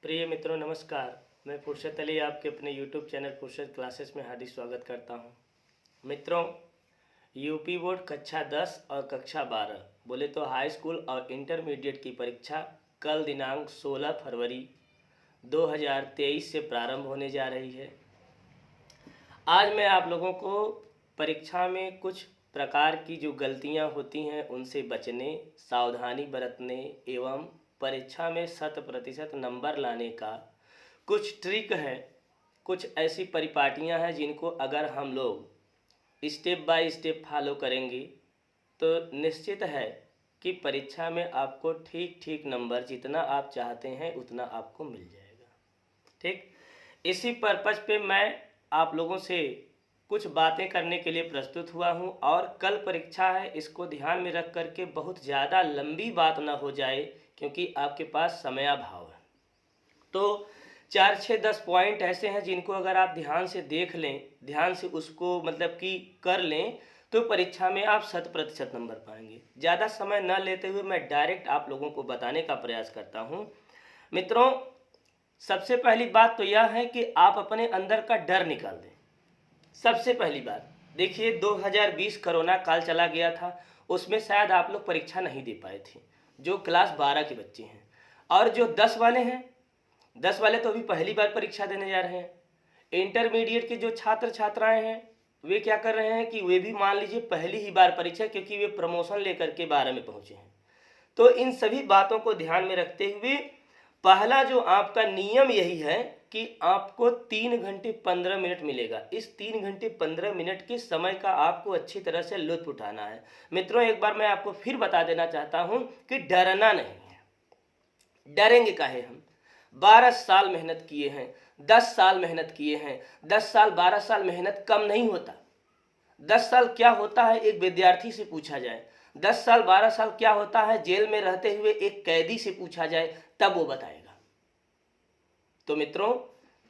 प्रिय मित्रों नमस्कार। मैं फुर्सत अली आपके अपने YouTube चैनल फुर्सत क्लासेस में हार्दिक स्वागत करता हूं। मित्रों, यूपी बोर्ड कक्षा 10 और कक्षा 12 बोले तो हाई स्कूल और इंटरमीडिएट की परीक्षा कल दिनांक 16 फरवरी 2023 से प्रारंभ होने जा रही है। आज मैं आप लोगों को परीक्षा में कुछ प्रकार की जो गलतियां होती हैं उनसे बचने, सावधानी बरतने एवं परीक्षा में 100% नंबर लाने का कुछ ट्रिक है, कुछ ऐसी परिपाटियां हैं जिनको अगर हम लोग स्टेप बाय स्टेप फॉलो करेंगे तो निश्चित है कि परीक्षा में आपको ठीक ठीक नंबर जितना आप चाहते हैं उतना आपको मिल जाएगा। ठीक, इसी पर्पज़ पे मैं आप लोगों से कुछ बातें करने के लिए प्रस्तुत हुआ हूं और कल परीक्षा है, इसको ध्यान में रख करके बहुत ज़्यादा लंबी बात ना हो जाए क्योंकि आपके पास समयाभाव है। तो 4-6-10 पॉइंट ऐसे हैं जिनको अगर आप ध्यान से देख लें, ध्यान से उसको मतलब कि कर लें तो परीक्षा में आप 100% नंबर पाएंगे। ज़्यादा समय न लेते हुए मैं डायरेक्ट आप लोगों को बताने का प्रयास करता हूं। मित्रों, सबसे पहली बात तो यह है कि आप अपने अंदर का डर निकाल दें। सबसे पहली बात देखिए, 2020 कोरोना काल चला गया था, उसमें शायद आप लोग परीक्षा नहीं दे पाए थे, जो क्लास 12 के बच्चे हैं। और जो 10 वाले हैं, 10 वाले तो अभी पहली बार परीक्षा देने जा रहे हैं। इंटरमीडिएट के जो छात्र छात्राएं हैं वे क्या कर रहे हैं कि वे भी मान लीजिए पहली ही बार परीक्षा, क्योंकि वे प्रमोशन लेकर के 12 में पहुंचे हैं। तो इन सभी बातों को ध्यान में रखते हुए पहला जो आपका नियम यही है कि आपको 3 घंटे 15 मिनट मिलेगा। इस 3 घंटे 15 मिनट के समय का आपको अच्छी तरह से लुत्फ उठाना है। मित्रों, एक बार मैं आपको फिर बता देना चाहता हूं कि डरना नहीं है। डरेंगे काहे हम? 12 साल मेहनत किए हैं, 10 साल मेहनत किए हैं। 10 साल 12 साल मेहनत कम नहीं होता। 10 साल क्या होता है एक विद्यार्थी से पूछा जाए, 10 साल 12 साल क्या होता है जेल में रहते हुए एक कैदी से पूछा जाए तब वो बताएगा। तो मित्रों,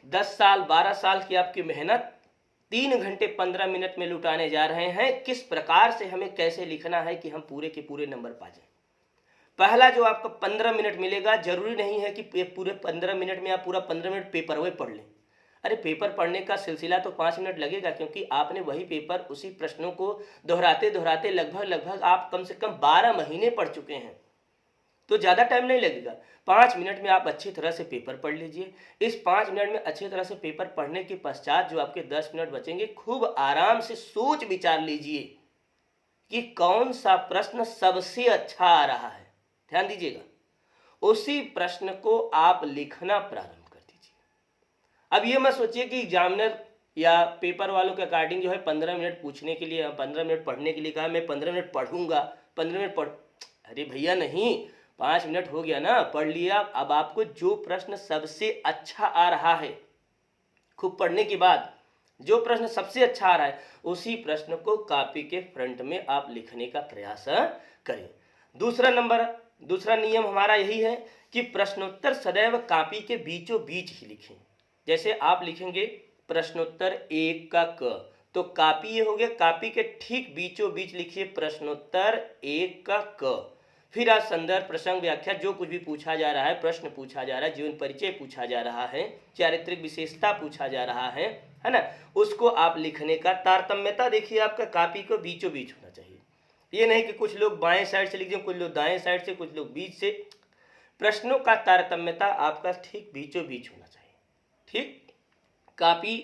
10 साल 12 साल की आपकी मेहनत 3 घंटे 15 मिनट में लुटाने जा रहे हैं। किस प्रकार से हमें कैसे लिखना है कि हम पूरे के पूरे नंबर पा जाए। पहला जो आपको 15 मिनट मिलेगा, जरूरी नहीं है कि पूरे 15 मिनट में आप पूरा 15 मिनट पेपर वे पढ़ लें। अरे पेपर पढ़ने का सिलसिला तो 5 मिनट लगेगा, क्योंकि आपने वही पेपर उसी प्रश्नों को दोहराते दोहराते लगभग आप कम से कम 12 महीने पढ़ चुके हैं, तो ज़्यादा टाइम नहीं लगेगा। 5 मिनट में आप अच्छी तरह से पेपर पढ़ लीजिए। इस 5 मिनट में अच्छी तरह से पेपर पढ़ने के पश्चात जो आपके 10 मिनट बचेंगे, खूब आराम से सोच विचार लीजिए कि कौन सा प्रश्न सबसे अच्छा आ रहा है। ध्यान दीजिएगा, उसी प्रश्न को आप लिखना प्रारंभ कर दीजिए। अब ये मत सोचिए कि एग्जामिनर या पेपर वालों के अकॉर्डिंग जो है 15 मिनट पूछने के लिए, 15 मिनट पढ़ने के लिए कहा, मैं 15 मिनट पढ़ूंगा, 15 मिनट पढ़। अरे भैया नहीं, 5 मिनट हो गया ना, पढ़ लिया। अब आपको जो प्रश्न सबसे अच्छा आ रहा है, खूब पढ़ने के बाद जो प्रश्न सबसे अच्छा आ रहा है, उसी प्रश्न को कॉपी के फ्रंट में आप लिखने का प्रयास करें। दूसरा नियम हमारा यही है कि प्रश्नोत्तर सदैव कॉपी के बीचों बीच ही लिखें। जैसे आप लिखेंगे प्रश्नोत्तर 1 का क, तो कॉपी ये हो गया, कॉपी के ठीक बीचों बीच लिखिए प्रश्नोत्तर 1 का क। फिर आज संदर्भ, प्रसंग, व्याख्या, जो कुछ भी पूछा जा रहा है, प्रश्न पूछा जा रहा है, जीवन परिचय पूछा जा रहा है, चारित्रिक विशेषता पूछा जा रहा है ना, उसको आप लिखने का तारतम्यता देखिए, आपका कॉपी को बीचों बीच होना चाहिए। ये नहीं कि कुछ लोग बाएं साइड से लिख दें, कुछ लोग दाएं साइड से, कुछ लोग बीच से। प्रश्नों का तारतम्यता आपका ठीक बीचों बीच होना चाहिए। ठीक, कॉपी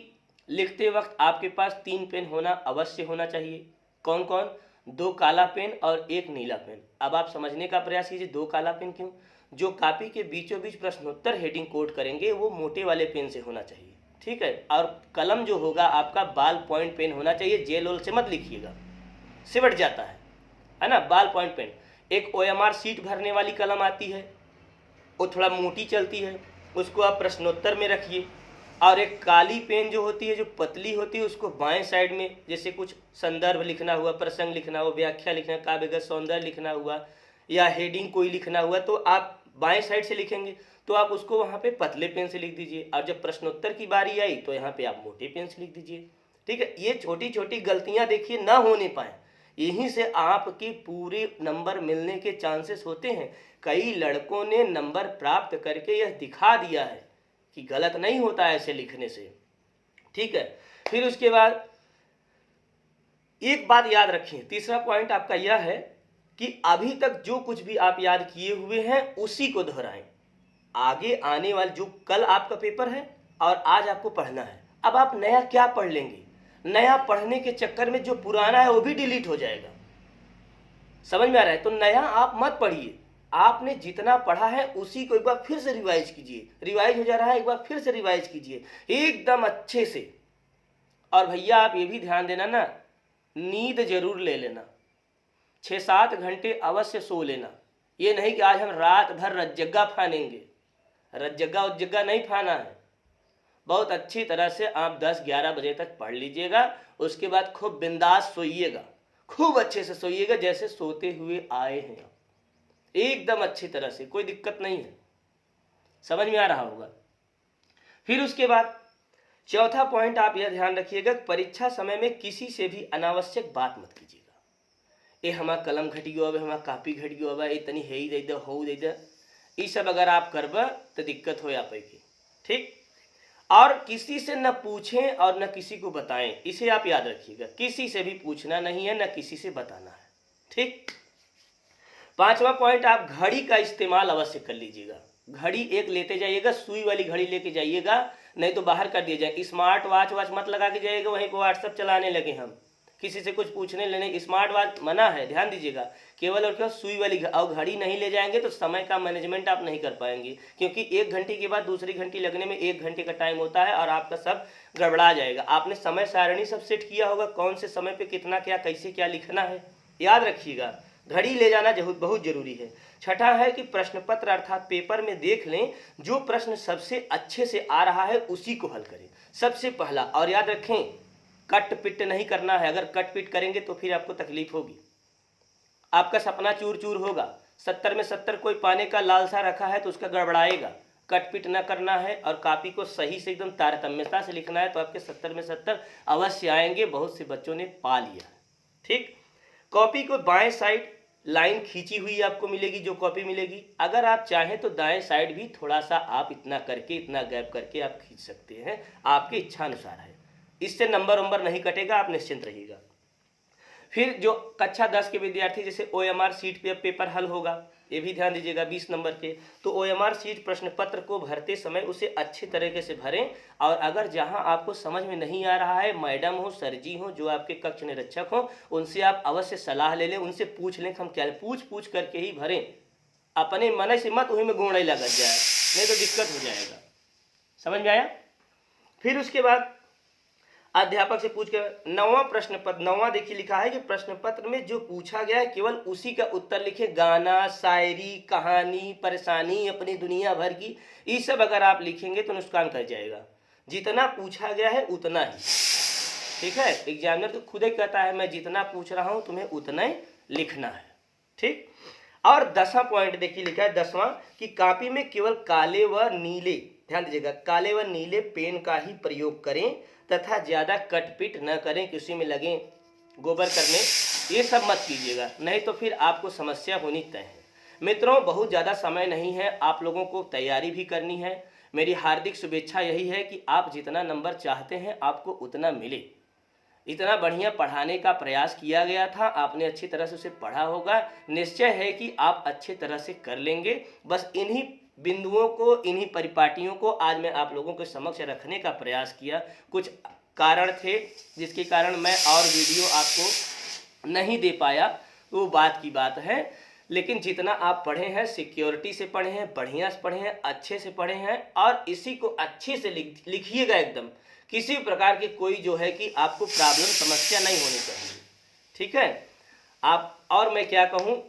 लिखते वक्त आपके पास 3 पेन होना अवश्य होना चाहिए। कौन कौन? 2 काला पेन और 1 नीला पेन। अब आप समझने का प्रयास कीजिए, 2 काला पेन क्यों? जो कॉपी के बीचों बीच प्रश्नोत्तर हेडिंग कोड करेंगे वो मोटे वाले पेन से होना चाहिए। ठीक है, और कलम जो होगा आपका बाल पॉइंट पेन होना चाहिए। जेल ओल से मत लिखिएगा, सिमट जाता है ना। बाल पॉइंट पेन, एक OMR सीट भरने वाली कलम आती है, वो थोड़ा मोटी चलती है, उसको आप प्रश्नोत्तर में रखिए। और एक काली पेन जो होती है, जो पतली होती है, उसको बाएं साइड में, जैसे कुछ संदर्भ लिखना हुआ, प्रसंग लिखना हुआ, व्याख्या लिखना, काव्यगत सौंदर्य लिखना हुआ या हेडिंग कोई लिखना हुआ, तो आप बाएं साइड से लिखेंगे, तो आप उसको वहाँ पे पतले पेन से लिख दीजिए। और जब प्रश्नोत्तर की बारी आई तो यहाँ पे आप मोटे पेन से लिख दीजिए। ठीक है, ये छोटी छोटी गलतियाँ देखिए ना होने पाए, यहीं से आपकी पूरे नंबर मिलने के चांसेस होते हैं। कई लड़कों ने नंबर प्राप्त करके यह दिखा दिया है कि गलत नहीं होता ऐसे लिखने से। ठीक है, फिर उसके बाद एक बात याद रखिए, तीसरा पॉइंट आपका यह है कि अभी तक जो कुछ भी आप याद किए हुए हैं उसी को दोहराएं। आगे आने वाले जो कल आपका पेपर है और आज आपको पढ़ना है, अब आप नया क्या पढ़ लेंगे? नया पढ़ने के चक्कर में जो पुराना है वो भी डिलीट हो जाएगा। समझ में आ रहा है? तो नया आप मत पढ़िए, आपने जितना पढ़ा है उसी को एक बार फिर से रिवाइज कीजिए। रिवाइज हो जा रहा है, एक बार फिर से रिवाइज कीजिए एकदम अच्छे से। और भैया आप ये भी ध्यान देना ना, नींद जरूर ले लेना, 6-7 घंटे अवश्य सो लेना। ये नहीं कि आज हम रात भर रज्जगा फानेंगे, रज्जगा उज्जगा नहीं फाना है। बहुत अच्छी तरह से आप 10-11 बजे तक पढ़ लीजिएगा, उसके बाद खूब बिंदास सोइएगा, खूब अच्छे से सोइएगा जैसे सोते हुए आए हैं, एकदम अच्छी तरह से, कोई दिक्कत नहीं है। समझ में आ रहा होगा। फिर उसके बाद चौथा पॉइंट आप यह ध्यान रखिएगा, परीक्षा समय में किसी से भी अनावश्यक बात मत कीजिएगा। ये हमारा कलम घट गयो, अब हमारा कापी घट गयो, अब इतनी है ही दे दे, हो दे दे, ये सब अगर आप करबा तो दिक्कत हो या पाएगी। ठीक, और किसी से न पूछें और न किसी को बताएं, इसे आप याद रखिएगा, किसी से भी पूछना नहीं है, न किसी से बताना है। ठीक, पांचवा पॉइंट, आप घड़ी का इस्तेमाल अवश्य कर लीजिएगा। घड़ी एक लेते जाइएगा, सुई वाली घड़ी लेके जाइएगा, नहीं तो बाहर कर दिया जाए। स्मार्ट वॉच मत लगा के जाइएगा, वहीं पर व्हाट्सअप चलाने लगे हम, किसी से कुछ पूछने लेने। स्मार्ट वॉच मना है, ध्यान दीजिएगा। केवल और केवल सुई वाली और घड़ी नहीं ले जाएंगे तो समय का मैनेजमेंट आप नहीं कर पाएंगे, क्योंकि 1 घंटे के बाद दूसरी घंटी लगने में 1 घंटे का टाइम होता है और आपका सब गड़बड़ा जाएगा। आपने समय सारणी सब सेट किया होगा, कौन से समय पे कितना क्या कैसे क्या लिखना है, याद रखिएगा। घड़ी ले जाना बहुत जरूरी है। छठा है कि प्रश्न पत्र अर्थात पेपर में देख लें, जो प्रश्न सबसे अच्छे से आ रहा है उसी को हल करें सबसे पहला। और याद रखें, कट पिट नहीं करना है, अगर कट पिट करेंगे तो फिर आपको तकलीफ होगी, आपका सपना चूर चूर होगा। 70 में 70 कोई पाने का लालसा रखा है तो उसका गड़बड़ाएगा। कट पिट न करना है और कॉपी को सही से एकदम तारतम्यता से लिखना है, तो आपके 70 में 70 अवश्य आएंगे। बहुत से बच्चों ने पा लिया। ठीक, कॉपी को बाएं साइड लाइन खींची हुई आपको मिलेगी, जो कॉपी मिलेगी। अगर आप चाहें तो दाएं साइड भी थोड़ा सा आप इतना करके, इतना गैप करके आप खींच सकते हैं, आपके इच्छा अनुसार है। इससे नंबर नहीं कटेगा, आप निश्चिंत रहिएगा। फिर जो कक्षा 10 के विद्यार्थी, जैसे OMR सीट पे पेपर हल होगा, ये भी ध्यान दीजिएगा 20 नंबर के। तो OMR सीट प्रश्न पत्र को भरते समय उसे अच्छी तरीके से भरें। और अगर जहां आपको समझ में नहीं आ रहा है, मैडम हो, सर जी हो, जो आपके कक्ष निरीक्षक हो, उनसे आप अवश्य सलाह ले लें, उनसे पूछ लें हम क्या, पूछ करके ही भरें। अपने मन से मत वहीं में गुण लग जाए, नहीं तो दिक्कत हो जाएगा। समझ में आया। फिर उसके बाद अध्यापक से पूछ कर 9वां प्रश्न पत्र, 9वां देखिए लिखा है कि प्रश्न पत्र में जो पूछा गया है केवल उसी का उत्तर लिखे। गाना, शायरी, कहानी, परेशानी, अपनी दुनिया भर की, ये सब अगर आप लिखेंगे तो नुकसान कर जाएगा। जितना पूछा गया है उतना ही, ठीक है। एग्जामिनर तो खुद ही कहता है मैं जितना पूछ रहा हूं तुम्हें उतना ही लिखना है। ठीक, और 10वां पॉइंट देखिए लिखा है, 10वां, कि कॉपी में केवल काले व नीले, ध्यान दीजिएगा, काले व नीले पेन का ही प्रयोग करें तथा ज्यादा कटपिट न करें कि उसी में लगे गोबर करने, ये सब मत कीजिएगा, नहीं तो फिर आपको समस्या होनी तय है। मित्रों, बहुत ज़्यादा समय नहीं है, आप लोगों को तैयारी भी करनी है। मेरी हार्दिक शुभेच्छा यही है कि आप जितना नंबर चाहते हैं आपको उतना मिले। इतना बढ़िया पढ़ाने का प्रयास किया गया था, आपने अच्छी तरह से उसे पढ़ा होगा, निश्चय है कि आप अच्छी तरह से कर लेंगे। बस इन्हीं बिंदुओं को, इन्हीं परिपाटियों को आज मैं आप लोगों के समक्ष रखने का प्रयास किया। कुछ कारण थे जिसके कारण मैं और वीडियो आपको नहीं दे पाया, वो बात की बात है। लेकिन जितना आप पढ़े हैं, सिक्योरिटी से पढ़े हैं, बढ़िया से पढ़े हैं, अच्छे से पढ़े हैं, और इसी को अच्छे से लिखिएगा एकदम। किसी प्रकार की कोई जो है कि आपको प्रॉब्लम, समस्या नहीं होनी चाहिए। ठीक है। आप, और मैं क्या कहूँ,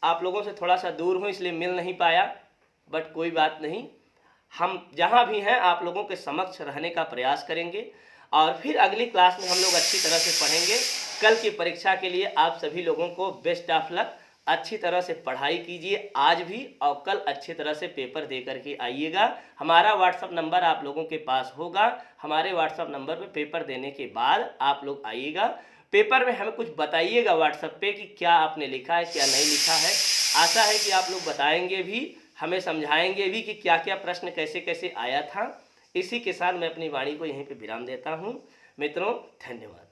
आप लोगों से थोड़ा सा दूर हूँ इसलिए मिल नहीं पाया, बट कोई बात नहीं, हम जहाँ भी हैं आप लोगों के समक्ष रहने का प्रयास करेंगे। और फिर अगली क्लास में हम लोग अच्छी तरह से पढ़ेंगे। कल की परीक्षा के लिए आप सभी लोगों को बेस्ट ऑफ लक। अच्छी तरह से पढ़ाई कीजिए आज भी, और कल अच्छी तरह से पेपर दे करके आइएगा। हमारा व्हाट्सअप नंबर आप लोगों के पास होगा, हमारे व्हाट्सअप नंबर पे पेपर देने के बाद आप लोग आइएगा। पेपर में हमें कुछ बताइएगा व्हाट्सएप पे कि क्या आपने लिखा है, क्या नहीं लिखा है। आशा है कि आप लोग बताएंगे भी, हमें समझाएंगे भी कि क्या क्या प्रश्न कैसे कैसे आया था। इसी के साथ मैं अपनी वाणी को यहीं पे विराम देता हूँ। मित्रों, धन्यवाद।